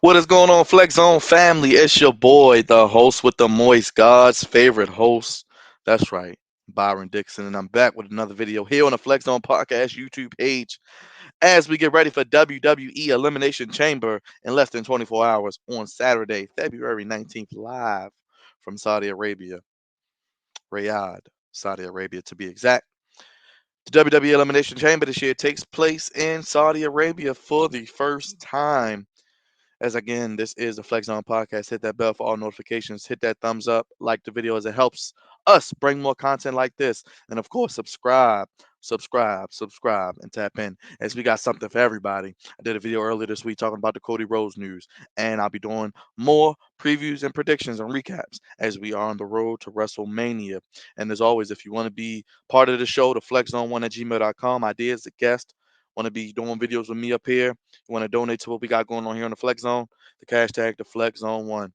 What is going on, Flex Zone family? It's your boy, the host with the moist, God's favorite host. That's right, Bryon Dixon, and I'm back with another video here on the Flex Zone Podcast YouTube page as we get ready for WWE Elimination Chamber in less than 24 hours on Saturday, February 19th, live from Saudi Arabia, Riyadh, Saudi Arabia to be exact. The WWE Elimination Chamber this year takes place in Saudi Arabia for the first time. As again, this is the Flex On Podcast. Hit that bell for all notifications. Hit that thumbs up. Like the video as it helps us bring more content like this. And of course, subscribe, and tap in as we got something for everybody. I did a video earlier this week talking about the Cody Rhodes news, and I'll be doing more previews and predictions and recaps as we are on the road to WrestleMania. And as always, if you want to be part of the show, the flexzone1 at gmail.com, ideas, a guest, want to be doing videos with me up here, you want to donate to what we got going on here on the Flex Zone, the hashtag the Flex Zone One.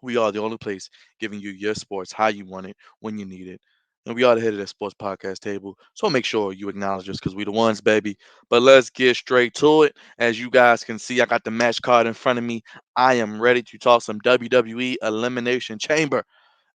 We are the only place giving you your sports how you want it, when you need it. And we are the head of that sports podcast table. So make sure you acknowledge us because we the ones, baby. But let's get straight to it. As you guys can see, I got the match card in front of me. I am ready to talk some WWE Elimination Chamber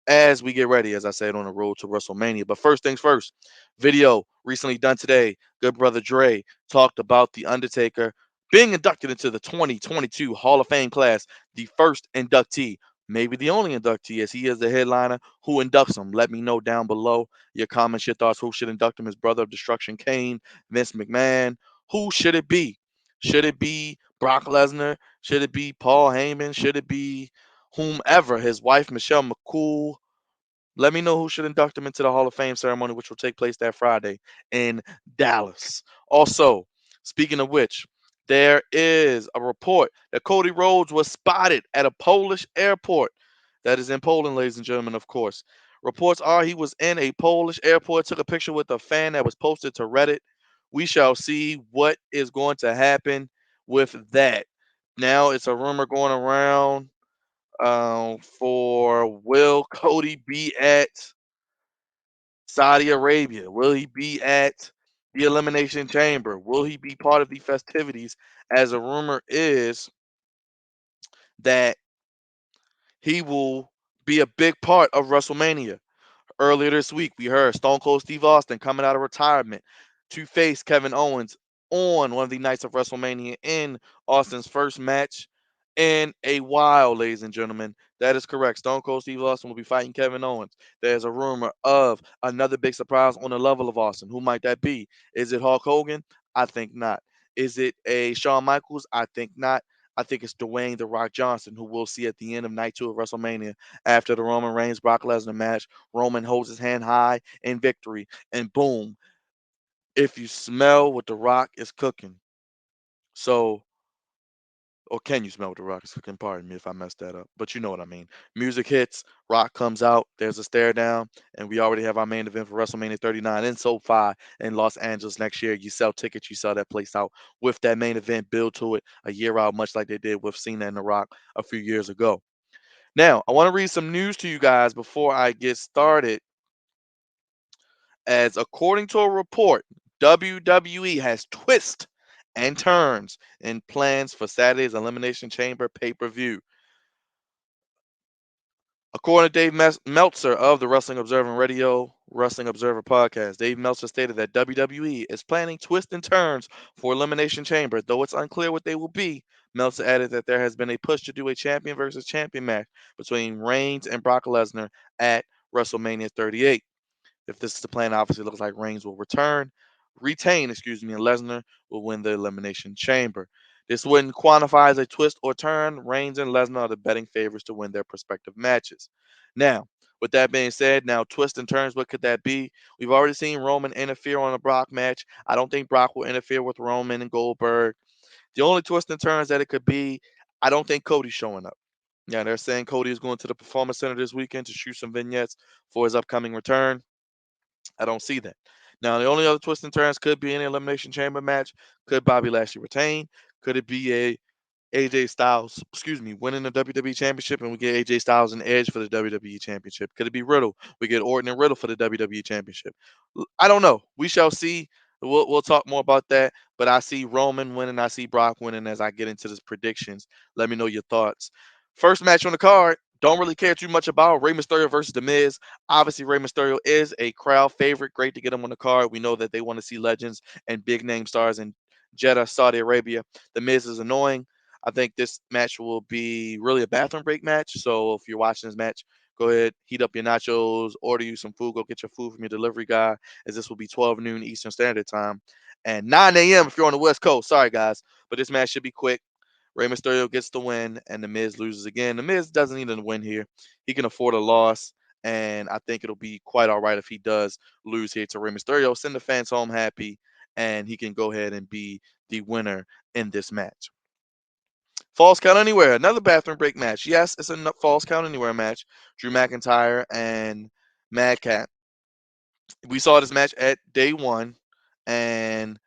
as we get ready, as I said, on the road to WrestleMania. But first things first, video recently done today. Good brother Dre talked about The Undertaker being inducted into the 2022 Hall of Fame class, the first inductee, maybe the only inductee, as he is the headliner. Who inducts him? Let me know down below your comments, your thoughts. Who should induct him? His brother of destruction, Kane, Vince McMahon. Who should it be? Should it be Brock Lesnar? Should it be Paul Heyman? Should it be whomever? His wife, Michelle McCool? Let me know who should induct him into the Hall of Fame ceremony, which will take place that Friday in Dallas. Also, speaking of which, there is a report that Cody Rhodes was spotted at a Polish airport. That is in Poland, ladies and gentlemen, of course. Reports are he was in a Polish airport, took a picture with a fan that was posted to Reddit. We shall see what is going to happen with that. Now it's a rumor going around for will Cody be at Saudi Arabia? Will he be at the Elimination Chamber? Will he be part of the festivities? As a rumor is that he will be a big part of WrestleMania. Earlier this week, we heard Stone Cold Steve Austin coming out of retirement to face Kevin Owens on one of the nights of WrestleMania in Austin's first match in a while, ladies and gentlemen. That is correct. Stone Cold Steve Austin will be fighting Kevin Owens. There's a rumor of another big surprise on the level of Austin. Who might that be? Is it Hulk Hogan? I think not. Is it a Shawn Michaels? I think not. I think it's Dwayne The Rock Johnson, who we'll see at the end of night two of WrestleMania after the Roman Reigns Brock Lesnar match. Roman holds his hand high in victory, and boom, if you smell what The Rock is cooking. So, or can you smell what The Rock is cooking? Pardon me if I messed that up, but you know what I mean. Music hits, Rock comes out, there's a stare down, and we already have our main event for WrestleMania 39 in SoFi in Los Angeles next year. You sell tickets, you sell that place out with that main event, build to it a year out, much like they did with Cena and The Rock a few years ago. Now, I want to read some news to you guys before I get started. As according to a report, WWE has twists and turns in plans for Saturday's Elimination Chamber pay per view. According to Dave Meltzer of the Wrestling Observer and Radio Wrestling Observer podcast, Dave Meltzer stated that WWE is planning twists and turns for Elimination Chamber, though it's unclear what they will be. Meltzer added that there has been a push to do a champion versus champion match between Reigns and Brock Lesnar at WrestleMania 38. If this is the plan, obviously it looks like Reigns will retain, and Lesnar will win the Elimination Chamber. This wouldn't quantify as a twist or turn. Reigns and Lesnar are the betting favorites to win their respective matches. Now, with that being said, now twist and turns, what could that be? We've already seen Roman interfere on a Brock match. I don't think Brock will interfere with Roman and Goldberg. The only twist and turns that it could be, I don't think Cody's showing up. Yeah, they're saying Cody is going to the Performance Center this weekend to shoot some vignettes for his upcoming return. I don't see that. Now, the only other twist and turns could be an Elimination Chamber match. Could Bobby Lashley retain? Could it be a AJ Styles, winning the WWE Championship and we get AJ Styles and Edge for the WWE Championship? Could it be Riddle? We get Orton and Riddle for the WWE Championship. I don't know. We shall see. We'll talk more about that. But I see Roman winning. I see Brock winning as I get into this predictions. Let me know your thoughts. First match on the card. Don't really care too much about Rey Mysterio versus The Miz. Obviously, Rey Mysterio is a crowd favorite. Great to get him on the card. We know that they want to see legends and big name stars in Jeddah, Saudi Arabia. The Miz is annoying. I think this match will be really a bathroom break match. So if you're watching this match, go ahead, heat up your nachos, order you some food, go get your food from your delivery guy, as this will be 12 noon Eastern Standard Time and 9 a.m. if you're on the West Coast. Sorry, guys. But this match should be quick. Rey Mysterio gets the win, and The Miz loses again. The Miz doesn't need a win here. He can afford a loss, and I think it'll be quite all right if he does lose here to Rey Mysterio. Send the fans home happy, and he can go ahead and be the winner in this match. Falls Count Anywhere, another bathroom break match. Yes, it's a Falls Count Anywhere match. Drew McIntyre and Madcap. We saw this match at day one, and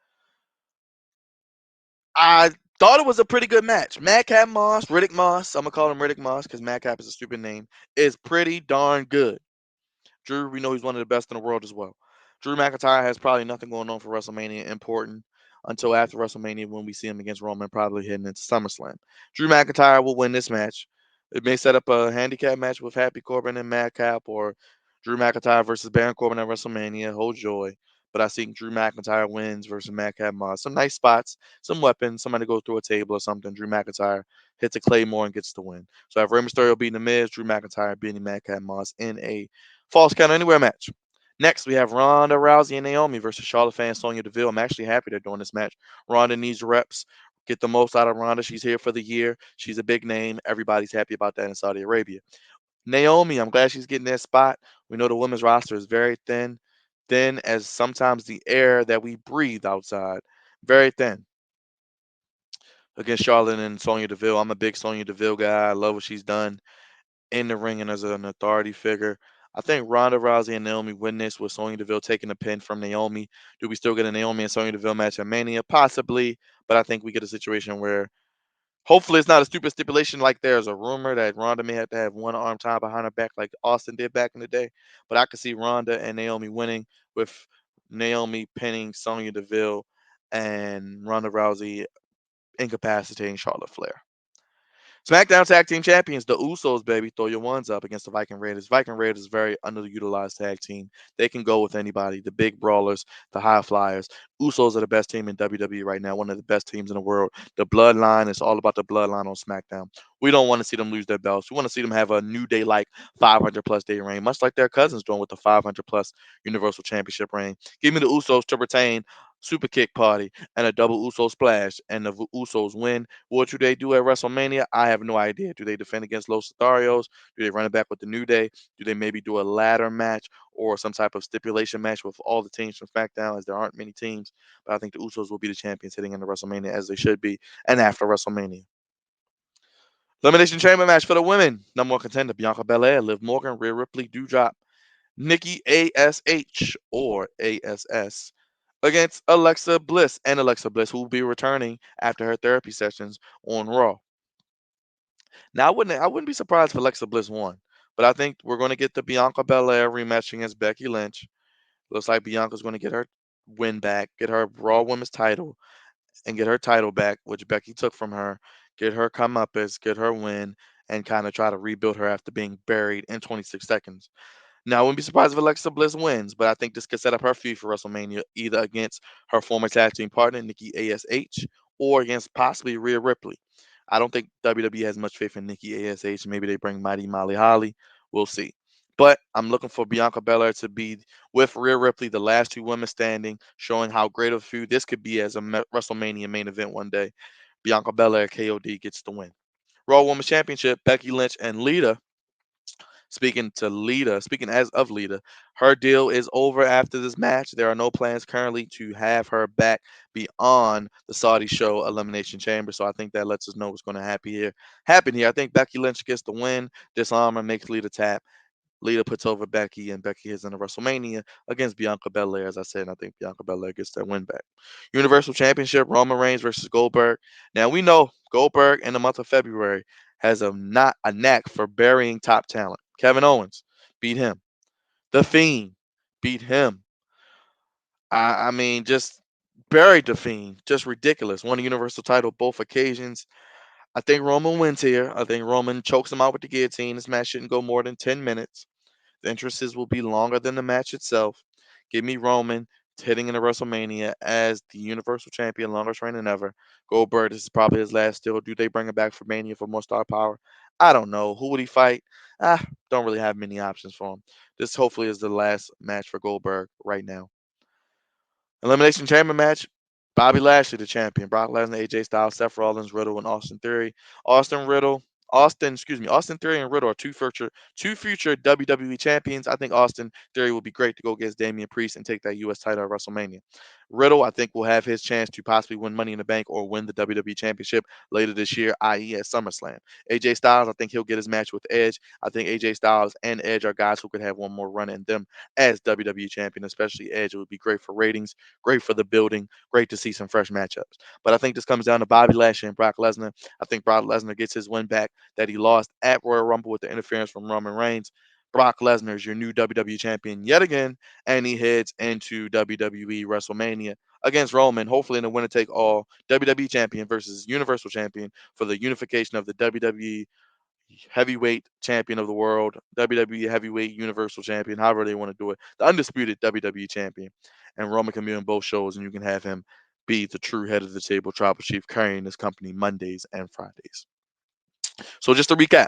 I thought it was a pretty good match. Madcap Moss, Riddick Moss, I'm gonna call him Riddick Moss because Madcap is a stupid name, is pretty darn good. Drew, we know he's one of the best in the world as well. Drew McIntyre has probably nothing going on for WrestleMania important until after WrestleMania when we see him against Roman, probably heading into SummerSlam. Drew McIntyre will win this match. It may set up a handicap match with Happy Corbin and Madcap or Drew McIntyre versus Baron Corbin at WrestleMania. Hold joy. But I think Drew McIntyre wins versus Madcap Moss. Some nice spots, some weapons, somebody go through a table or something. Drew McIntyre hits a Claymore and gets the win. So I have Rey Mysterio beating The Miz, Drew McIntyre beating Madcap Moss in a Falls Count Anywhere match. Next, we have Ronda Rousey and Naomi versus Charlotte Flair and Sonya Deville. I'm actually happy they're doing this match. Ronda needs reps. Get the most out of Ronda. She's here for the year. She's a big name. Everybody's happy about that in Saudi Arabia. Naomi, I'm glad she's getting that spot. We know the women's roster is very thin, thin as sometimes the air that we breathe outside. Very thin against Charlotte and Sonya Deville. I'm a big Sonya Deville guy. I love what she's done in the ring and as an authority figure. I think Ronda Rousey and Naomi win this with Sonya Deville taking the pin from Naomi. Do we still get a Naomi and Sonya Deville match at Mania? Possibly, but I think we get a situation where hopefully it's not a stupid stipulation like there's a rumor that Ronda may have to have one arm tied behind her back like Austin did back in the day. But I could see Ronda and Naomi winning with Naomi pinning Sonya Deville and Ronda Rousey incapacitating Charlotte Flair. SmackDown Tag Team Champions, the Usos, baby. Throw your ones up against the Viking Raiders. Viking Raiders is very underutilized tag team. They can go with anybody. The big brawlers, the high flyers. Usos are the best team in WWE right now, one of the best teams in the world. The bloodline is all about the bloodline on SmackDown. We don't want to see them lose their belts. We want to see them have a new day like 500 plus day reign, much like their cousins doing with the 500 plus Universal Championship reign. Give me the Usos to retain Super Kick Party and a double Uso splash, and the Usos win. What do they do at WrestleMania? I have no idea. Do they defend against Los Lotharios? Do they run it back with the New Day? Do they maybe do a ladder match or some type of stipulation match with all the teams from SmackDown, as there aren't many teams? But I think the Usos will be the champions heading into WrestleMania as they should be, and after WrestleMania. Elimination Chamber match for the women. Number one contender Bianca Belair, Liv Morgan, Rhea Ripley, Doudrop, Nikki ASH or ASS against Alexa Bliss and Alexa Bliss, who will be returning after her therapy sessions on Raw. Now I wouldn't be surprised if Alexa Bliss won, but I think we're going to get the Bianca Belair rematch against Becky Lynch. Looks like Bianca's going to get her win back, get her Raw Women's title, and get her title back, which Becky took from her. Get her comeuppance, get her win, and kind of try to rebuild her after being buried in 26 seconds. Now, I wouldn't be surprised if Alexa Bliss wins, but I think this could set up her feud for WrestleMania either against her former tag team partner, Nikki ASH, or against possibly Rhea Ripley. I don't think WWE has much faith in Nikki ASH. Maybe they bring Mighty Molly Holly. We'll see. But I'm looking for Bianca Belair to be with Rhea Ripley, the last two women standing, showing how great of a feud this could be as a WrestleMania main event one day. Bianca Belair, KOD, gets the win. Raw Women's Championship, Becky Lynch and Lita. Speaking as of Lita, her deal is over after this match. There are no plans currently to have her back beyond the Saudi show Elimination Chamber. So I think that lets us know what's going to happen here. I think Becky Lynch gets the win. Disarm her, makes Lita tap. Lita puts over Becky, and Becky is in a WrestleMania against Bianca Belair, as I said, and I think Bianca Belair gets that win back. Universal Championship, Roman Reigns versus Goldberg. Now we know Goldberg in the month of February has not a knack for burying top talent. Kevin Owens beat him. The Fiend beat him. I mean, just buried the Fiend. Just ridiculous. Won the Universal title both occasions. I think Roman wins here. I think Roman chokes him out with the guillotine. This match shouldn't go more than 10 minutes. The entrances will be longer than the match itself. Give me Roman hitting into WrestleMania as the Universal Champion, longest reigning ever. Goldberg, this is probably his last still. Do they bring him back for Mania for more star power? I don't know. Who would he fight? Don't really have many options for him. This hopefully is the last match for Goldberg right now. Elimination Chamber match. Bobby Lashley, the champion. Brock Lesnar, AJ Styles, Seth Rollins, Riddle, and Austin Theory. Austin Theory and Riddle are two future WWE champions. I think Austin Theory will be great to go against Damian Priest and take that U.S. title at WrestleMania. Riddle, I think, will have his chance to possibly win Money in the Bank or win the WWE Championship later this year, i.e., at SummerSlam. AJ Styles, I think he'll get his match with Edge. I think AJ Styles and Edge are guys who could have one more run in them as WWE champion, especially Edge. It would be great for ratings, great for the building, great to see some fresh matchups. But I think this comes down to Bobby Lashley and Brock Lesnar. I think Brock Lesnar gets his win back that he lost at Royal Rumble with the interference from Roman Reigns. Brock Lesnar is your new WWE champion yet again, and he heads into WWE WrestleMania against Roman, hopefully in a winner take all WWE champion versus Universal champion for the unification of the WWE heavyweight champion of the world, WWE heavyweight universal champion, however they want to do it, the undisputed WWE champion. And Roman can be on both shows, and you can have him be the true head of the table, tribal chief, carrying this company Mondays and Fridays. So just to recap,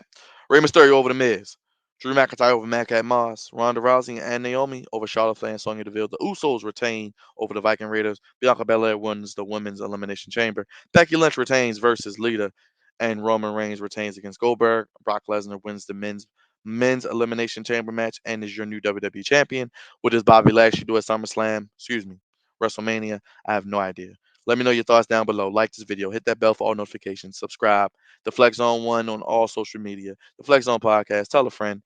Rey Mysterio over The Miz, Drew McIntyre over Madcap Moss, Ronda Rousey and Naomi over Charlotte Flair and Sonya Deville. The Usos retain over the Viking Raiders. Bianca Belair wins the Women's Elimination Chamber. Becky Lynch retains versus Lita, and Roman Reigns retains against Goldberg. Brock Lesnar wins the men's Elimination Chamber match and is your new WWE champion. What does Bobby Lashley do at SummerSlam? Excuse me, WrestleMania. I have no idea. Let me know your thoughts down below. Like this video, hit that bell for all notifications, subscribe. The Flex Zone One on all social media, the Flex Zone Podcast. Tell a friend.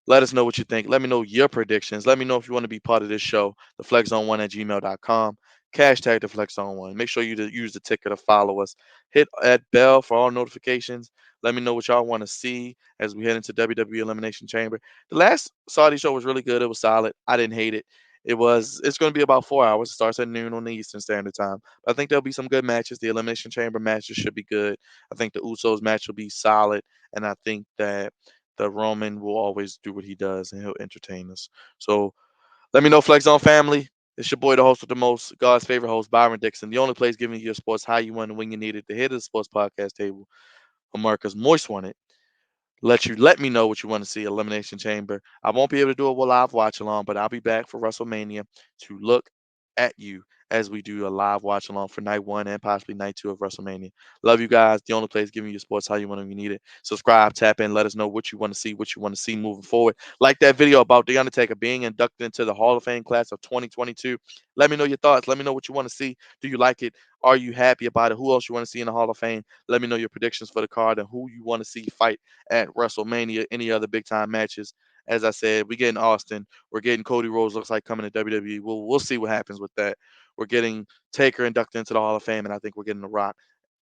Let us know what you think. Let me know your predictions. Let me know if you want to be part of this show, the flexzone1 at gmail.com. Hashtag the flexzone1. Make sure you use the ticker to follow us. Hit that bell for all notifications. Let me know what y'all want to see as we head into WWE Elimination Chamber. The last Saudi show was really good. It was solid. I didn't hate it. It's going to be about 4 hours. It starts at noon on the Eastern Standard Time. But I think there'll be some good matches. The Elimination Chamber matches should be good. I think the Usos match will be solid. And I think that the Roman will always do what he does and he'll entertain us. So let me know, Flex on family. It's your boy, the host with the most, God's favorite host, Bryon Dixon. The only place giving you your sports how you want and when you need it. The head of the sports podcast table, America's Moist Wanted. Let me know what you want to see. Elimination Chamber. I won't be able to do it with live watch along, but I'll be back for WrestleMania to look at you as we do a live watch along for night one and possibly night two of WrestleMania. Love you guys. The only place giving you sports how you want and you need it. Subscribe, tap in, let us know what you want to see, moving forward. Like that video about The Undertaker being inducted into the Hall of Fame class of 2022. Let me know your thoughts. Let me know what you want to see. Do you like it? Are you happy about it? Who else you want to see in the Hall of Fame? Let me know your predictions for the card and who you want to see fight at WrestleMania, any other big time matches. As I said, we getting Austin. We're getting Cody Rhodes. Looks like coming to WWE. We'll see what happens with that. We're getting Taker inducted into the Hall of Fame, and I think we're getting The Rock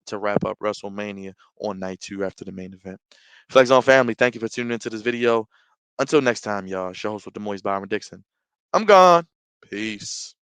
to wrap up WrestleMania on night two after the main event. Flex on family, thank you for tuning into this video. Until next time, y'all. It's your host with the Moist Byron Dixon. I'm gone. Peace.